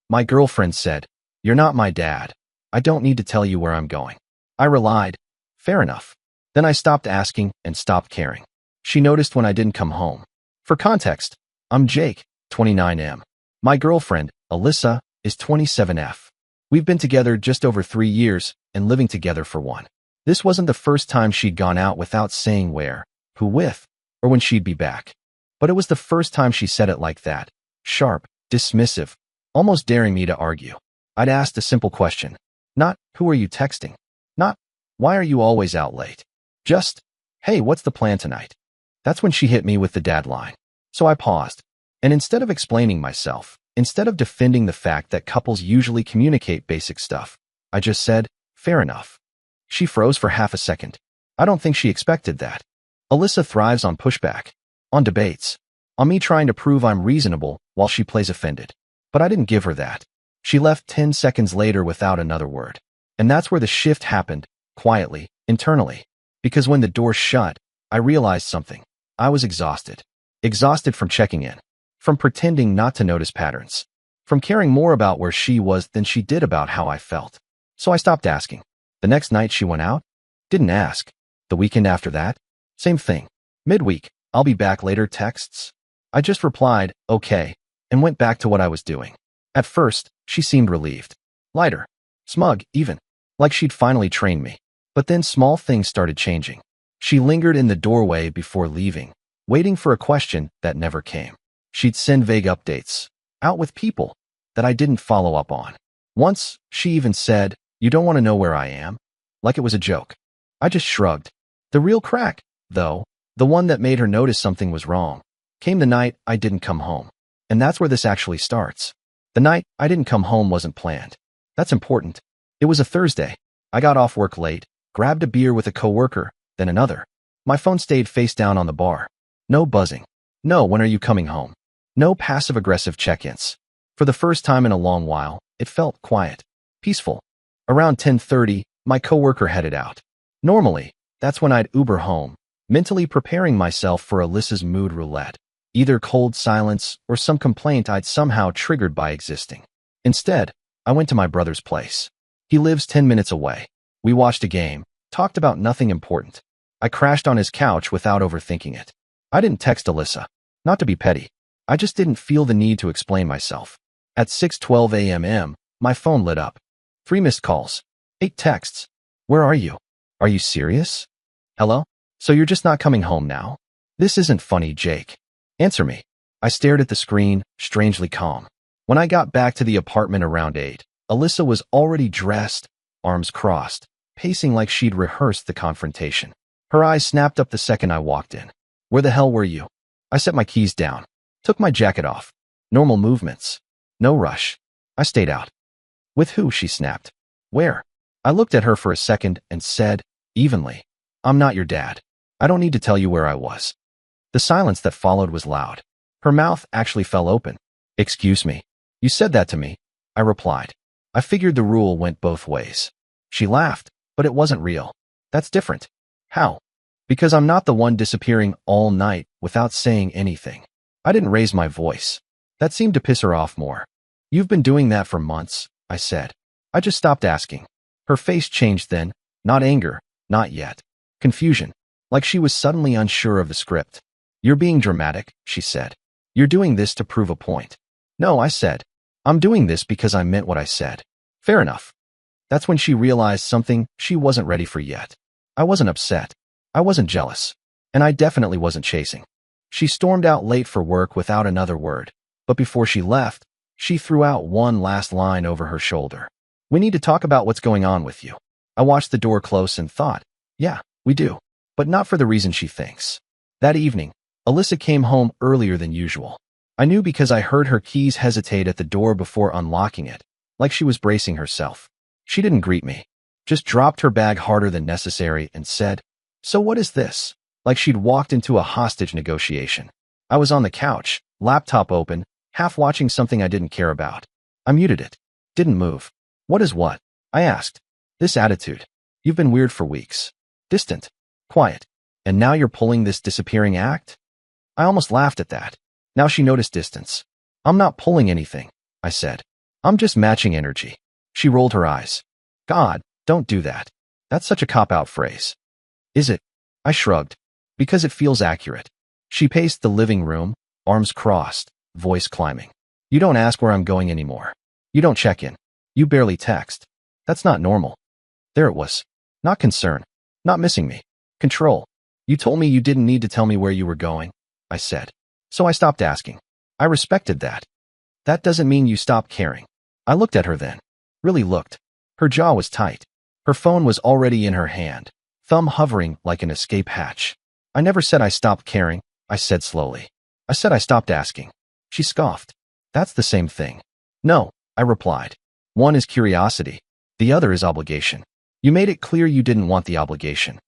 My girlfriend said, "You're not my dad. I don't need to tell you where I'm going." I relied. Fair enough. Then I stopped asking and stopped caring. She noticed when I didn't come home. For context, I'm Jake, 29M. My girlfriend, Alyssa, is 27F. We've been together just over 3 years and living together for 1. This wasn't the first time she'd gone out without saying where, who with, or when she'd be back. But it was the first time she said it like that, sharp, dismissive, almost daring me to argue. I'd asked a simple question. Not, "Who are you texting?" Not, "Why are you always out late?" Just, "Hey, what's the plan tonight?" That's when she hit me with the dad line. So I paused. And instead of explaining myself, instead of defending the fact that couples usually communicate basic stuff, I just said, "Fair enough." She froze for half a second. I don't think she expected that. Alyssa thrives on pushback, on debates, on me trying to prove I'm reasonable while she plays offended. But I didn't give her that. She left 10 seconds later without another word. And that's where the shift happened, quietly, internally. Because when the door shut, I realized something. I was exhausted. Exhausted from checking in. From pretending not to notice patterns. From caring more about where she was than she did about how I felt. So I stopped asking. The next night she went out? Didn't ask. The weekend after that? Same thing. Midweek, "I'll be back later" texts. I just replied, "Okay," and went back to what I was doing. At first, she seemed relieved. Lighter. Smug, even. Like she'd finally trained me. But then small things started changing. She lingered in the doorway before leaving, waiting for a question that never came. She'd send vague updates, out with people, that I didn't follow up on. Once, she even said, "You don't want to know where I am?" Like it was a joke. I just shrugged. The real crack, though, the one that made her notice something was wrong, came the night I didn't come home. And that's where this actually starts. The night I didn't come home wasn't planned. That's important. It was a Thursday. I got off work late, grabbed a beer with a coworker, then another. My phone stayed face down on the bar. No buzzing. No, "When are you coming home?" No passive-aggressive check-ins. For the first time in a long while, it felt quiet, peaceful. Around 10:30, my coworker headed out. Normally, that's when I'd Uber home, mentally preparing myself for Alyssa's mood roulette. Either cold silence or some complaint I'd somehow triggered by existing. Instead, I went to my brother's place. He lives 10 minutes away. We watched a game, talked about nothing important. I crashed on his couch without overthinking it. I didn't text Alyssa. Not to be petty. I just didn't feel the need to explain myself. At 6:12 a.m., my phone lit up. 3 missed calls. 8 texts. "Where are you? Are you serious? Hello? So you're just not coming home now? This isn't funny, Jake. Answer me." I stared at the screen, strangely calm. When I got back to the apartment around 8, Alyssa was already dressed, arms crossed, pacing like she'd rehearsed the confrontation. Her eyes snapped up the second I walked in. "Where the hell were you?" I set my keys down, took my jacket off. Normal movements. No rush. I stayed out. "With who?" she snapped. "Where?" I looked at her for a second and said, evenly, "I'm not your dad. I don't need to tell you where I was." The silence that followed was loud. Her mouth actually fell open. "Excuse me. You said that to me," I replied. I figured the rule went both ways. She laughed, but it wasn't real. That's different. How? Because I'm not the one disappearing all night without saying anything. I didn't raise my voice. That seemed to piss her off more. "You've been doing that for months," I said. I just stopped asking. Her face changed then, not anger, not yet. Confusion, like she was suddenly unsure of the script. "You're being dramatic," she said. "You're doing this to prove a point." "No," I said. "I'm doing this because I meant what I said." "Fair enough." That's when she realized something she wasn't ready for yet. I wasn't upset. I wasn't jealous. And I definitely wasn't chasing. She stormed out late for work without another word. But before she left, she threw out one last line over her shoulder. "We need to talk about what's going on with you." I watched the door close and thought, yeah, we do. But not for the reason she thinks. That evening, Alyssa came home earlier than usual. I knew because I heard her keys hesitate at the door before unlocking it, like she was bracing herself. She didn't greet me, just dropped her bag harder than necessary and said, "So what is this?" Like she'd walked into a hostage negotiation. I was on the couch, laptop open, half watching something I didn't care about. I muted it. Didn't move. "What is what?" I asked. "This attitude. You've been weird for weeks. Distant. Quiet. And now you're pulling this disappearing act?" I almost laughed at that. Now she noticed distance. "I'm not pulling anything," I said. I'm just matching energy. She rolled her eyes. God, don't do that. That's such a cop-out phrase. Is it? I shrugged. Because it feels accurate. She paced the living room, arms crossed, voice climbing. You don't ask where I'm going anymore. You don't check in. You barely text. That's not normal. There it was. Not concern. Not missing me. Control. You told me you didn't need to tell me where you were going, I said. So I stopped asking. I respected that. That doesn't mean you stopped caring. I looked at her then. Really looked. Her jaw was tight. Her phone was already in her hand, thumb hovering like an escape hatch. I never said I stopped caring, I said slowly. I said I stopped asking. She scoffed. That's the same thing. No, I replied. One is curiosity. The other is obligation. You made it clear you didn't want the obligation.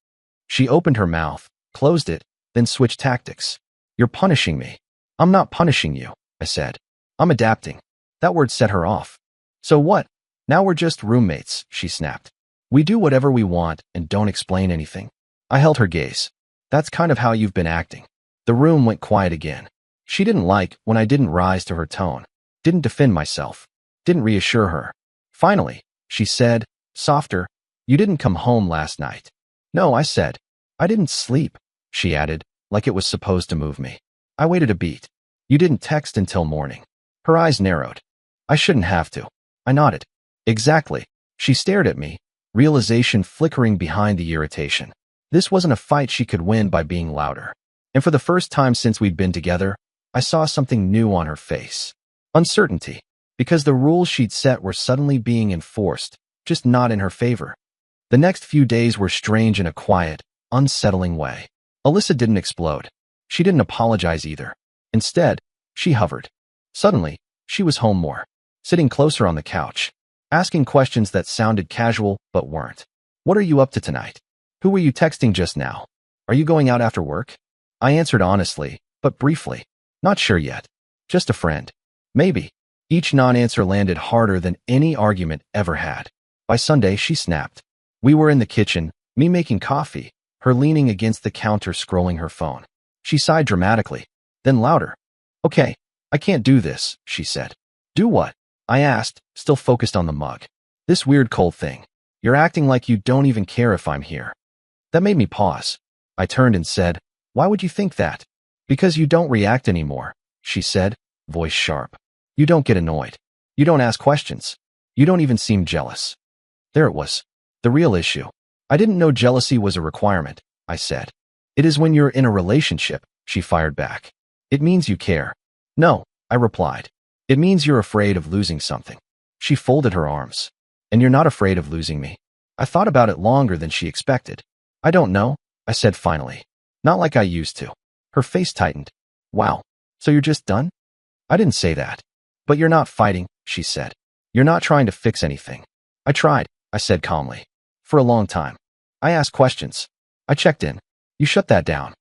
She opened her mouth, closed it, then switched tactics. You're punishing me. I'm not punishing you, I said. I'm adapting. That word set her off. So what? Now we're just roommates, she snapped. We do whatever we want and don't explain anything. I held her gaze. That's kind of how you've been acting. The room went quiet again. She didn't like when I didn't rise to her tone, didn't defend myself, didn't reassure her. Finally, she said, softer, you didn't come home last night. No, I said. I didn't sleep, she added, like it was supposed to move me. I waited a beat. You didn't text until morning. Her eyes narrowed. I shouldn't have to. I nodded. Exactly. She stared at me, realization flickering behind the irritation. This wasn't a fight she could win by being louder. And for the first time since we'd been together, I saw something new on her face. Uncertainty. Because the rules she'd set were suddenly being enforced, just not in her favor. The next few days were strange in a quiet, unsettling way. Alyssa didn't explode. She didn't apologize either. Instead, she hovered. Suddenly, she was home more, sitting closer on the couch, asking questions that sounded casual but weren't. What are you up to tonight? Who were you texting just now? Are you going out after work? I answered honestly, but briefly. Not sure yet. Just a friend. Maybe. Each non-answer landed harder than any argument ever had. By Sunday, she snapped. We were in the kitchen, me making coffee, her leaning against the counter scrolling her phone. She sighed dramatically, then louder. Okay, I can't do this, she said. Do what? I asked, still focused on the mug. This weird cold thing. You're acting like you don't even care if I'm here. That made me pause. I turned and said, why would you think that? Because you don't react anymore, she said, voice sharp. You don't get annoyed. You don't ask questions. You don't even seem jealous. There it was. The real issue. I didn't know jealousy was a requirement, I said. It is when you're in a relationship, she fired back. It means you care. No, I replied. It means you're afraid of losing something. She folded her arms. And you're not afraid of losing me. I thought about it longer than she expected. I don't know, I said finally. Not like I used to. Her face tightened. Wow. So you're just done? I didn't say that. But you're not fighting, she said. You're not trying to fix anything. I tried, I said calmly. For a long time. I asked questions. I checked in. You shut that down.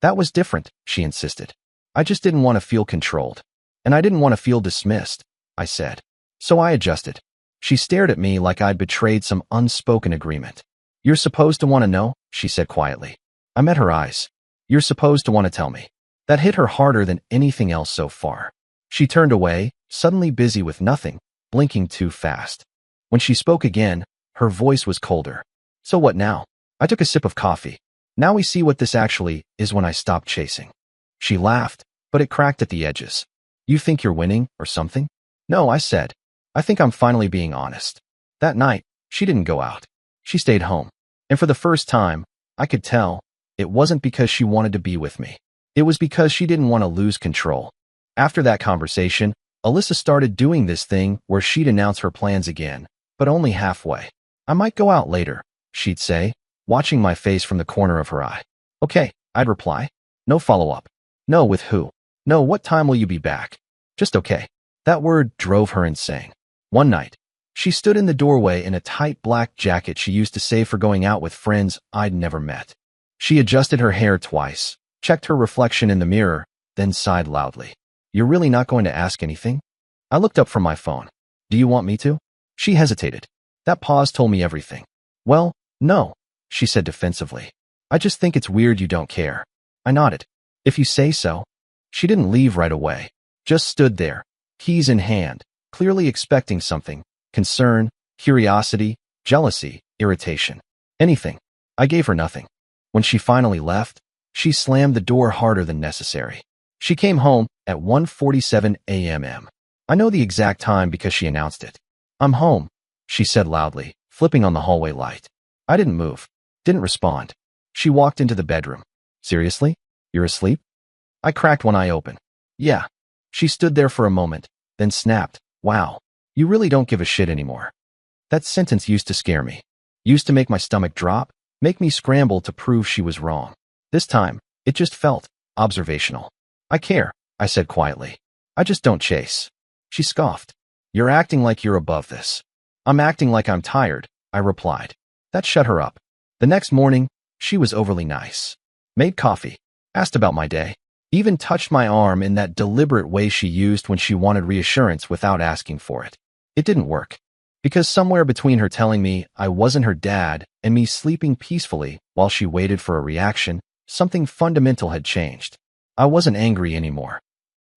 That was different, she insisted. I just didn't want to feel controlled. And I didn't want to feel dismissed, I said. So I adjusted. She stared at me like I'd betrayed some unspoken agreement. You're supposed to want to know, she said quietly. I met her eyes. You're supposed to want to tell me. That hit her harder than anything else so far. She turned away, suddenly busy with nothing, blinking too fast. When she spoke again, her voice was colder. So what now? I took a sip of coffee. Now we see what this actually is when I stopped chasing. She laughed, but it cracked at the edges. You think you're winning, or something? No, I said. I think I'm finally being honest. That night, she didn't go out. She stayed home. And for the first time, I could tell, it wasn't because she wanted to be with me. It was because she didn't want to lose control. After that conversation, Alyssa started doing this thing where she'd announce her plans again, but only halfway. I might go out later, she'd say, watching my face from the corner of her eye. Okay, I'd reply. No follow-up. No, with who? No, what time will you be back? Just okay. That word drove her insane. One night, she stood in the doorway in a tight black jacket she used to save for going out with friends I'd never met. She adjusted her hair twice, checked her reflection in the mirror, then sighed loudly. You're really not going to ask anything? I looked up from my phone. Do you want me to? She hesitated. That pause told me everything. Well, no, she said defensively. I just think it's weird you don't care. I nodded. If you say so. She didn't leave right away. Just stood there, keys in hand, clearly expecting something: concern, curiosity, jealousy, irritation. Anything. I gave her nothing. When she finally left, she slammed the door harder than necessary. She came home at 1:47 a.m. I know the exact time because she announced it. "I'm home," she said loudly, flipping on the hallway light. I didn't move, didn't respond. She walked into the bedroom. "Seriously? You're asleep?" I cracked one eye open. "Yeah." She stood there for a moment, then snapped, "Wow, you really don't give a shit anymore." That sentence used to scare me, used to make my stomach drop, make me scramble to prove she was wrong. This time, it just felt observational. "I care," I said quietly. "I just don't chase." She scoffed. "You're acting like you're above this." "I'm acting like I'm tired," I replied. That shut her up. The next morning, she was overly nice. Made coffee, asked about my day, even touched my arm in that deliberate way she used when she wanted reassurance without asking for it. It didn't work. Because somewhere between her telling me I wasn't her dad and me sleeping peacefully while she waited for a reaction, something fundamental had changed. I wasn't angry anymore.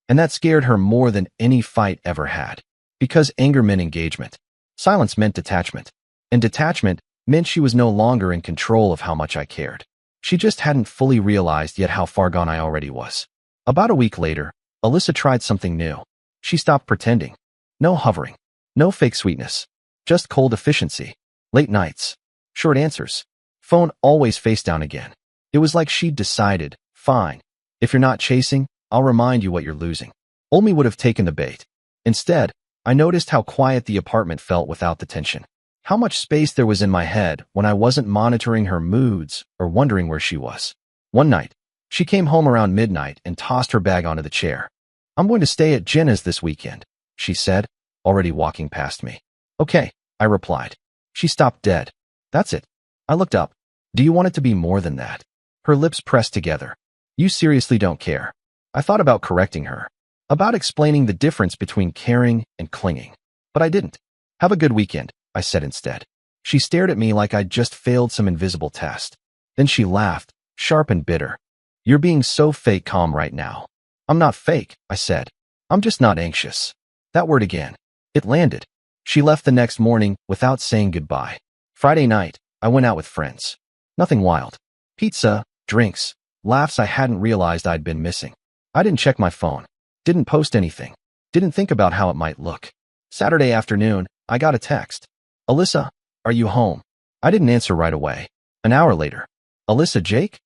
And that scared her more than any fight ever had. Because anger meant engagement. Silence meant detachment. And detachment meant she was no longer in control of how much I cared. She just hadn't fully realized yet how far gone I already was. About a week later, Alyssa tried something new. She stopped pretending. No hovering. No fake sweetness. Just cold efficiency. Late nights. Short answers. Phone always face down again. It was like she'd decided, fine. If you're not chasing, I'll remind you what you're losing. Olmi would have taken the bait. Instead, I noticed how quiet the apartment felt without the tension. How much space there was in my head when I wasn't monitoring her moods or wondering where she was. One night, she came home around midnight and tossed her bag onto the chair. "I'm going to stay at Jenna's this weekend," she said, already walking past me. "Okay," I replied. She stopped dead. "That's it." I looked up. "Do you want it to be more than that?" Her lips pressed together. "You seriously don't care?" I thought about correcting her, about explaining the difference between caring and clinging. But I didn't. "Have a good weekend," I said instead. She stared at me like I'd just failed some invisible test. Then she laughed, sharp and bitter. "You're being so fake calm right now." "I'm not fake," I said. "I'm just not anxious." That word again. It landed. She left the next morning without saying goodbye. Friday night, I went out with friends. Nothing wild. Pizza, drinks, laughs I hadn't realized I'd been missing. I didn't check my phone. Didn't post anything. Didn't think about how it might look. Saturday afternoon, I got a text. "Alyssa, are you home?" I didn't answer right away. An hour later. "Alyssa, Jake?"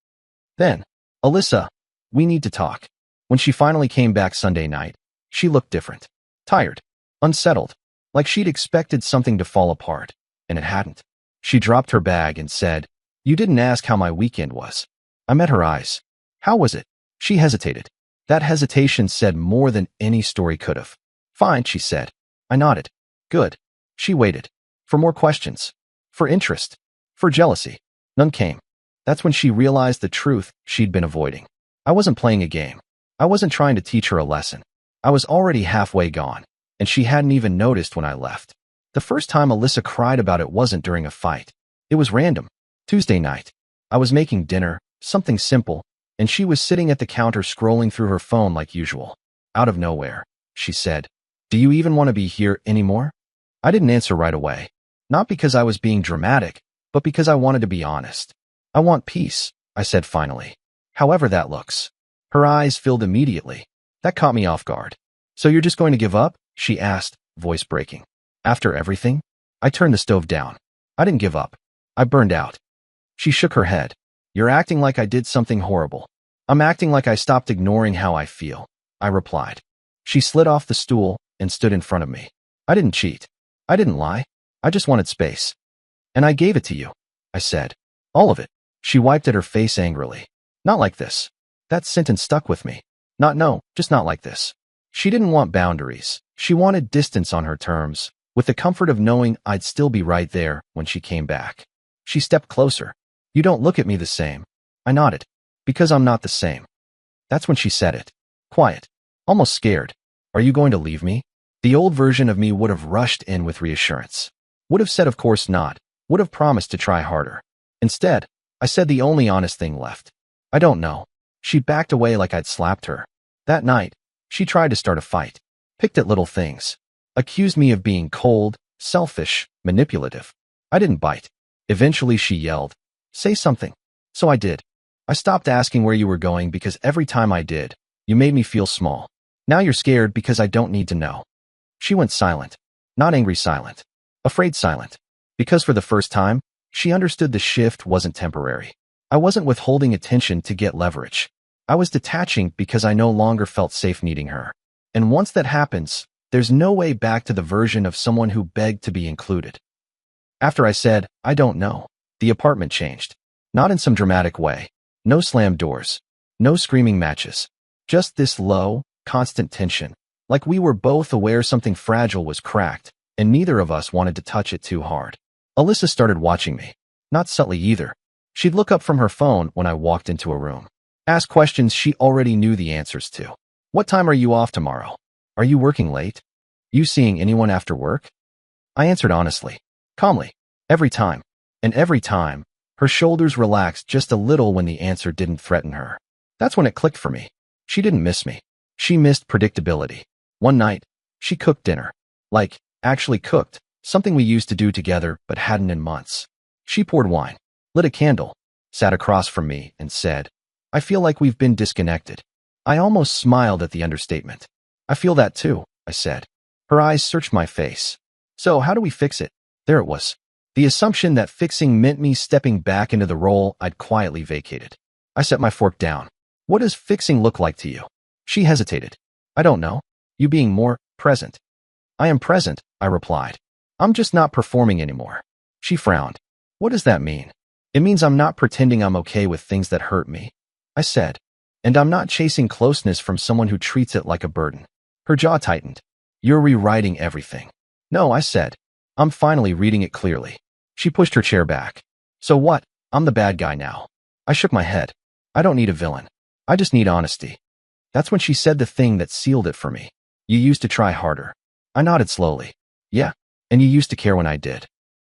Then, "Alyssa, we need to talk." When she finally came back Sunday night, she looked different. Tired. Unsettled. Like she'd expected something to fall apart, and it hadn't. She dropped her bag and said, "You didn't ask how my weekend was." I met her eyes. "How was it?" She hesitated. That hesitation said more than any story could have. "Fine," she said. I nodded. "Good." She waited. For more questions. For interest. For jealousy. None came. That's when she realized the truth she'd been avoiding. I wasn't playing a game. I wasn't trying to teach her a lesson. I was already halfway gone, and she hadn't even noticed when I left. The first time Alyssa cried about it wasn't during a fight. It was random. Tuesday night. I was making dinner, something simple, and she was sitting at the counter scrolling through her phone like usual. Out of nowhere, she said, "Do you even want to be here anymore?" I didn't answer right away. Not because I was being dramatic, but because I wanted to be honest. "I want peace," I said finally. "However that looks." Her eyes filled immediately. That caught me off guard. "So you're just going to give up?" she asked, voice breaking. "After everything?" I turned the stove down. I didn't give up. I burned out. She shook her head. "You're acting like I did something horrible." "I'm acting like I stopped ignoring how I feel," I replied. She slid off the stool and stood in front of me. "I didn't cheat. I didn't lie. I just wanted space. And I gave it to you," I said. "All of it." She wiped at her face angrily. "Not like this." That sentence stuck with me. Just not like this. She didn't want boundaries. She wanted distance on her terms, with the comfort of knowing I'd still be right there when she came back. She stepped closer. "You don't look at me the same." I nodded. "Because I'm not the same." That's when she said it. Quiet. Almost scared. "Are you going to leave me?" The old version of me would have rushed in with reassurance. Would have said of course not. Would have promised to try harder. Instead, I said the only honest thing left. "I don't know." She backed away like I'd slapped her. That night, she tried to start a fight. Picked at little things. Accused me of being cold, selfish, manipulative. I didn't bite. Eventually she yelled, "Say something." So I did. I stopped asking where you were going because every time I did, you made me feel small. Now you're scared because I don't need to know. She went silent. Not angry silent. Afraid silent. Because for the first time, she understood the shift wasn't temporary. I wasn't withholding attention to get leverage. I was detaching because I no longer felt safe needing her. And once that happens, there's no way back to the version of someone who begged to be included. After I said, "I don't know," the apartment changed. Not in some dramatic way. No slammed doors. No screaming matches. Just this low, constant tension. Like we were both aware something fragile was cracked, and neither of us wanted to touch it too hard. Alyssa started watching me. Not subtly either. She'd look up from her phone when I walked into a room. Ask questions she already knew the answers to. What time are you off tomorrow? Are you working late? You seeing anyone after work? I answered honestly, calmly, every time. And every time, her shoulders relaxed just a little when the answer didn't threaten her. That's when it clicked for me. She didn't miss me. She missed predictability. One night, she cooked dinner. Like, actually cooked, something we used to do together but hadn't in months. She poured wine, lit a candle, sat across from me, and said, "I feel like we've been disconnected." I almost smiled at the understatement. "I feel that too," I said. Her eyes searched my face. "So how do we fix it?" There it was. The assumption that fixing meant me stepping back into the role I'd quietly vacated. I set my fork down. "What does fixing look like to you?" She hesitated. "I don't know. You being more present." "I am present," I replied. "I'm just not performing anymore." She frowned. "What does that mean?" "It means I'm not pretending I'm okay with things that hurt me," I said. "And I'm not chasing closeness from someone who treats it like a burden." Her jaw tightened. "You're rewriting everything." "No," I said. "I'm finally reading it clearly." She pushed her chair back. "So what? I'm the bad guy now." I shook my head. "I don't need a villain. I just need honesty." That's when she said the thing that sealed it for me. "You used to try harder." I nodded slowly. "Yeah, and you used to care when I did."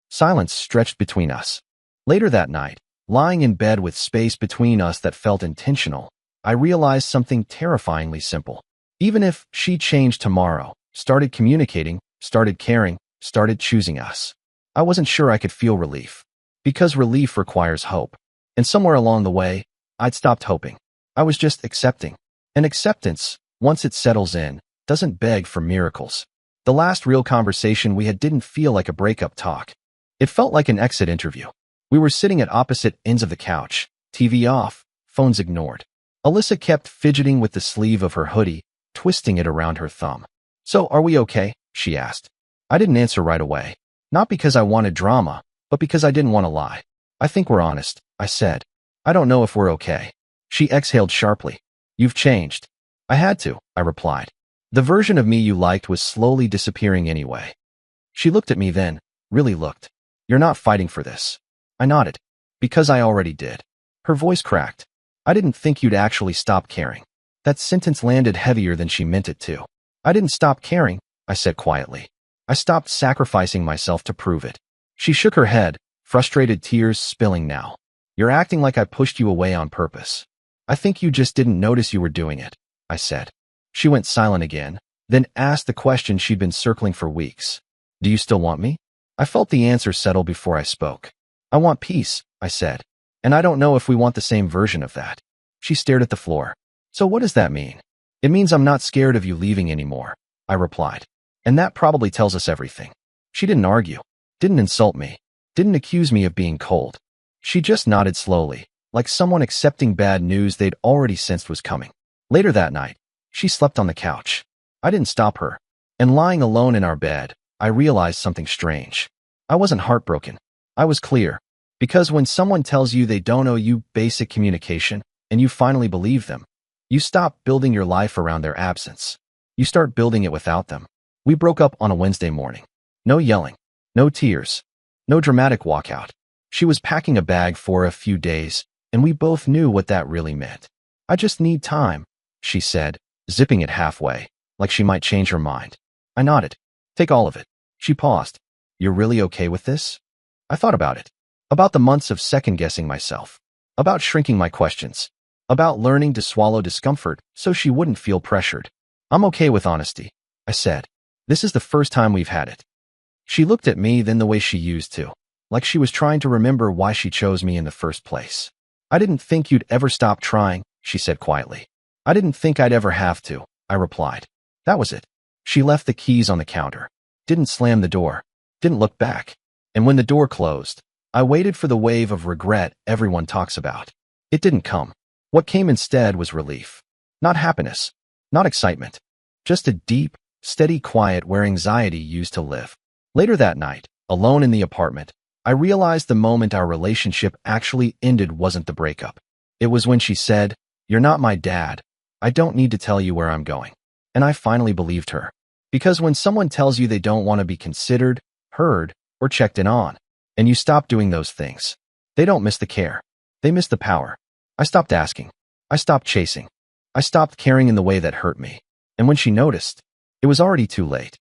Silence stretched between us. Later that night, lying in bed with space between us that felt intentional, I realized something terrifyingly simple. Even if she changed tomorrow, started communicating, started caring, started choosing us, I wasn't sure I could feel relief. Because relief requires hope. And somewhere along the way, I'd stopped hoping. I was just accepting. And acceptance, once it settles in, doesn't beg for miracles. The last real conversation we had didn't feel like a breakup talk. It felt like an exit interview. We were sitting at opposite ends of the couch, TV off, phones ignored. Alyssa kept fidgeting with the sleeve of her hoodie, twisting it around her thumb. "So, are we okay?" she asked. I didn't answer right away. Not because I wanted drama, but because I didn't want to lie. "I think we're honest," I said. "I don't know if we're okay." She exhaled sharply. "You've changed." "I had to," I replied. "The version of me you liked was slowly disappearing anyway." She looked at me then, really looked. "You're not fighting for this." I nodded. "Because I already did." Her voice cracked. "I didn't think you'd actually stop caring." That sentence landed heavier than she meant it to. "I didn't stop caring," I said quietly. "I stopped sacrificing myself to prove it." She shook her head, frustrated tears spilling now. "You're acting like I pushed you away on purpose." "I think you just didn't notice you were doing it," I said. She went silent again, then asked the question she'd been circling for weeks. "Do you still want me?" I felt the answer settle before I spoke. "I want peace," I said. "And I don't know if we want the same version of that." She stared at the floor. "So what does that mean?" "It means I'm not scared of you leaving anymore," I replied. "And that probably tells us everything." She didn't argue, didn't insult me, didn't accuse me of being cold. She just nodded slowly, like someone accepting bad news they'd already sensed was coming. Later that night, she slept on the couch. I didn't stop her. And lying alone in our bed, I realized something strange. I wasn't heartbroken. I was clear. Because when someone tells you they don't owe you basic communication, and you finally believe them, you stop building your life around their absence. You start building it without them. We broke up on a Wednesday morning. No yelling. No tears. No dramatic walkout. She was packing a bag for a few days, and we both knew what that really meant. "I just need time," she said, zipping it halfway, like she might change her mind. I nodded. "Take all of it." She paused. "You're really okay with this?" I thought about it. About the months of second-guessing myself. About shrinking my questions. About learning to swallow discomfort so she wouldn't feel pressured. "I'm okay with honesty," I said. This is the first time we've had it. She looked at me, then the way she used to, like she was trying to remember why she chose me in the first place. I didn't think you'd ever stop trying, she said quietly. I didn't think I'd ever have to, I replied. That was it. She left the keys on the counter, didn't slam the door, didn't look back. And when the door closed, I waited for the wave of regret everyone talks about. It didn't come. What came instead was relief. Not happiness, not excitement, just a deep, steady quiet where anxiety used to live. Later that night, alone in the apartment, I realized the moment our relationship actually ended wasn't the breakup. It was when she said, "You're not my dad. I don't need to tell you where I'm going." And I finally believed her. Because when someone tells you they don't want to be considered, heard, or checked in on, and you stop doing those things, they don't miss the care. They miss the power. I stopped asking. I stopped chasing. I stopped caring in the way that hurt me. And when she noticed, it was already too late.